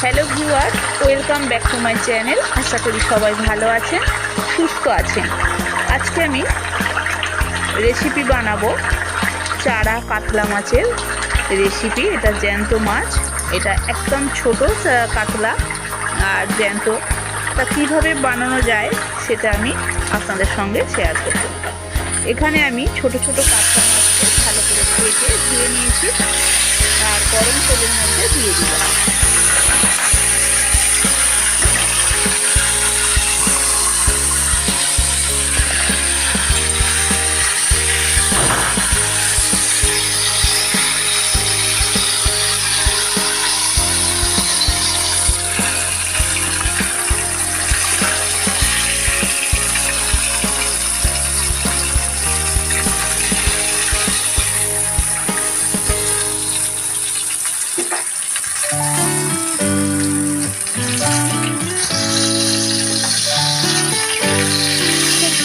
Hello viewer, welcome back to my channel. আশা করি সবাই ভালো আছেন, সুস্থ আছেন। আজকে আমি রেসিপি বানাবো চারা কাতলা মাছের রেসিপি। এটা জ্যান্ত মাছ, এটা একদম ছোট কাতলা আর জ্যান্ত। তা কীভাবে বানানো যায় সেটা আমি আপনাদের সঙ্গে শেয়ার করব। এখানে আমি ছোট ছোট কাতলা মাছকে ভালো করে কেটে ধুয়ে নিয়েছি আর গরম তেলের মধ্যে দিয়ে দিলাম।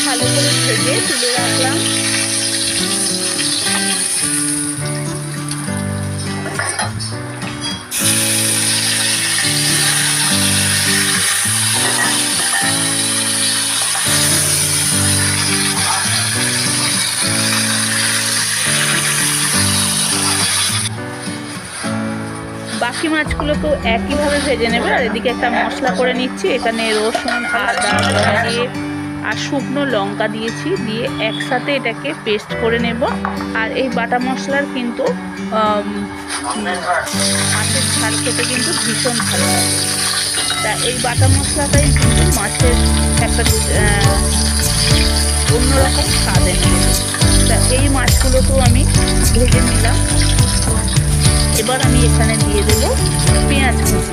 ভালো করে ভেজে তুলে রাখলাম। বাকি মাছগুলোকেও একইভাবে ভেজে নেবে। আর এদিকে একটা মশলা করে নিচ্ছি। এখানে রসুন, আদা, জিরে আর শুকনো লঙ্কা দিয়েছি, দিয়ে একসাথে এটাকে পেস্ট করে নেব। আর এই বাটা মশলার কিন্তু মাছের ঝাল খেতে কিন্তু ভীষণ ভালো লাগে। তা এই বাটা মশলাটাই কিন্তু মাছের একটা অন্যরকম স্বাদ এনে দেবে। তা এই মাছগুলোকেও আমি ভেজে নিলাম। এবার আমি এখানে দিয়ে দেবো পেঁয়াজ কুচি।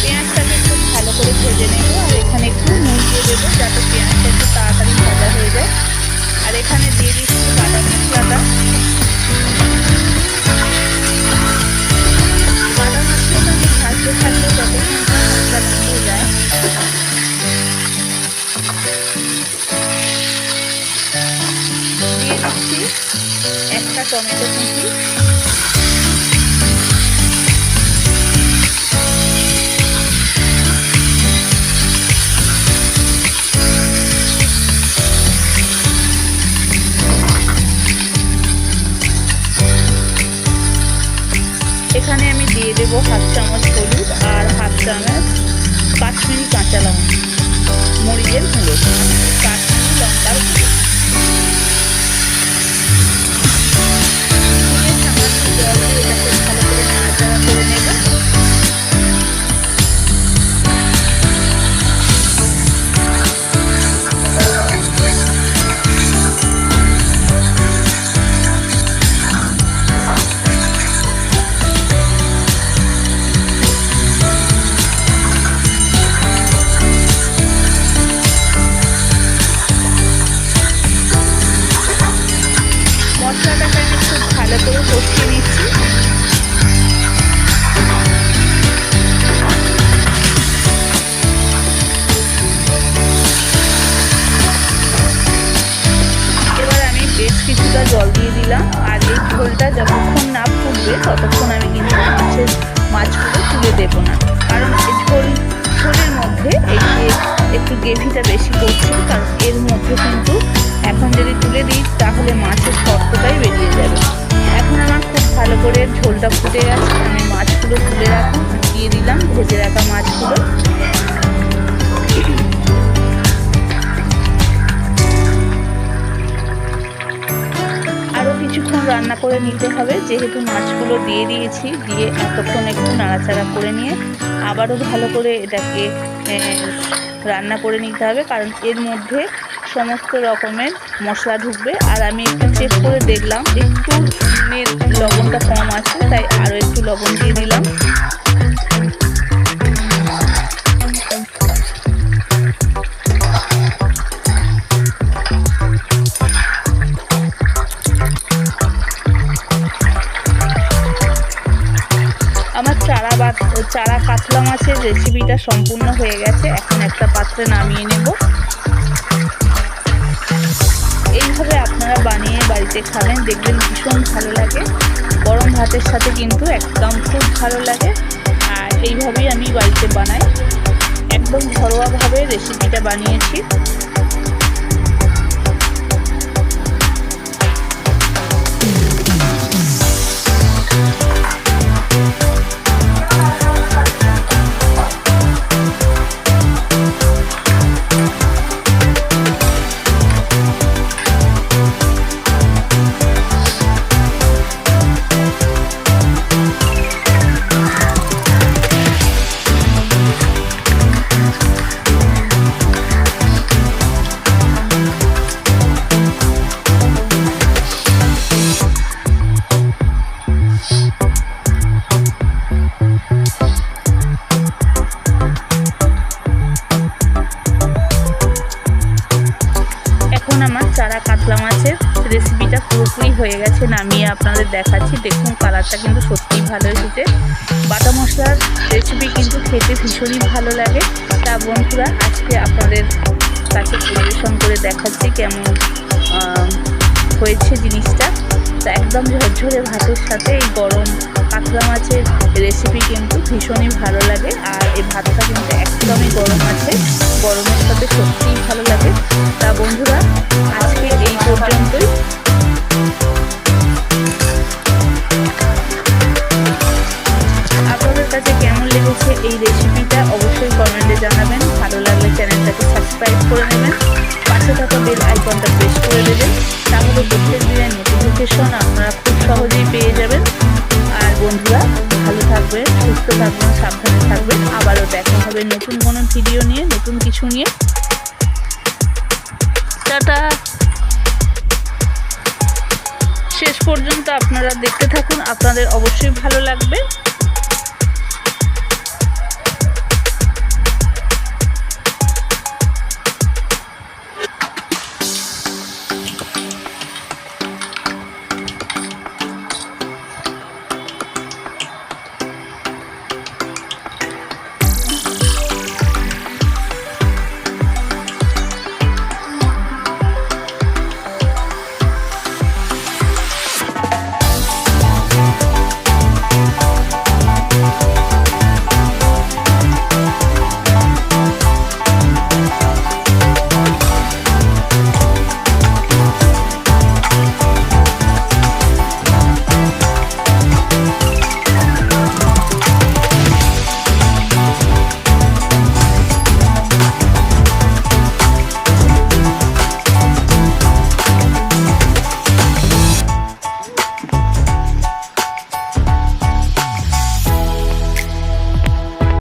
পেঁয়াজটাকে একটু ভালো করে ভেজে নেবো। আর এখানে একটু নুন দিয়ে দেবো যাতে পেঁয়াজটা একটু তাড়াতাড়ি ভাজা হয়ে যায়। আর এখানে দিয়ে দিচ্ছি বাটা মশলাটা। বাটা মশলাটা আমি ভাজতে থাকলে যতক্ষণ মশলাটা হয়ে যায়। দিয়ে দিচ্ছি একটা টমেটো কুচি। এখানে আমি দিয়ে দেবো হাফ চামচ হলুদ আর হাফ চামচ কাশ্মীরি কাঁচা লঙ্কা, মরিচের গুঁড়ো, কাশ্মীরি লঙ্কার গুঁড়ো। সামান্য জল দিয়ে এটাকে ভালো করে নাড়াচাড়া করে নেব। মশলাটাকে আমি খুব ভালো করে কষিয়ে নিচ্ছি। এবার আমি বেশ কিছুটা জল দিয়ে দিলাম। আর এই ঝোলটা যতক্ষণ না ফুটবে ততক্ষণ আমি কিন্তু মাছগুলো তুলে দেবো না। কারণ এই ঝোলের মধ্যে এই যে একটু গ্রেভিটা বেশি করছে, কারণ এর মধ্যে কিন্তু এখন যদি তুলে দিই তাহলে মাছের শর্তটাই বেরিয়ে যাবে। এখন আমার খুব ভালো করে ঝোলটা ফুটে গেছে। আমি মাছগুলো তুলে রাখুন দিয়ে দিলাম, ভেজে রাখা মাছগুলো। আরও কিছুক্ষণ রান্না করে নিতে হবে, যেহেতু মাছগুলো দিয়ে দিয়েছি। দিয়ে এতক্ষণ একটু নাড়াচাড়া করে নিয়ে আবারও ভালো করে এটাকে রান্না করে নিতে হবে, কারণ এর মধ্যে সমস্ত রকমের মশলা ঢুকবে। আর আমি একটু চেক করে দেখলাম একটু লবণটা কম আছে, তাই আরও একটু লবণ দিয়ে দিলাম। আমার চারা কাতলা মাছের রেসিপিটা সম্পূর্ণ হয়ে গেছে। এখন একটা পাত্রে নামিয়ে নেব। এইভাবে আপনারা বানিয়ে বাড়িতে খাবেন, দেখবেন ভীষণ ভালো লাগে। গরম ভাতের সাথে কিন্তু একদম খুব ভালো লাগে। আর এইভাবেই আমি বাড়িতে বানাই, একদম ঘরোয়াভাবে রেসিপিটা বানিয়েছি। আমার চারা কাতলা মাছের রেসিপিটা পুরোপুরি হয়ে গেছে, নামিয়ে আপনাদের দেখাচ্ছি। দেখুন কালারটা কিন্তু সত্যিই ভালো এসেছে। বাটা মশলার রেসিপি কিন্তু খেতে ভীষণই ভালো লাগে। তা বন্ধুরা, আজকে আপনাদের কাছে পরিবেশন করে দেখাচ্ছি কেমন হয়েছে জিনিসটা। তা একদম ঝরঝরে ভাতের সাথে এই গরম কাতলা মাছের রেসিপি কিন্তু ভীষণই ভালো লাগে। আর এই ভাতটা কিন্তু একদমই গরম আছে, গরমের সাথে সত্যিই ভালো লাগে। তা বন্ধুরা, আজকে এই পর্যন্তই। আপনাদের কাছে কেমন লেগেছে এই রেসিপিটা অবশ্যই কমেন্টে জানাবেন। ভালো লাগলে চ্যানেলটাকে সাবস্ক্রাইব করে নেবেন, পাশে থাকা বেল আইকনটা প্রেস করে দেবেন। তাহলে প্রত্যেক দিনের নোটিফিকেশন আপনারা খুব সহজেই পেয়ে যাবেন। আর বন্ধুরা, ভালো থাকবেন, সুস্থ থাকবেন, সাবধানে থাকবেন। আবারও দেখা হবে নতুন কোনো ভিডিও নিয়ে, নতুন কিছু নিয়ে। টাটা। শেষ পর্যন্ত আপনারা দেখতে থাকুন, আপনাদের অবশ্যই ভালো লাগবে।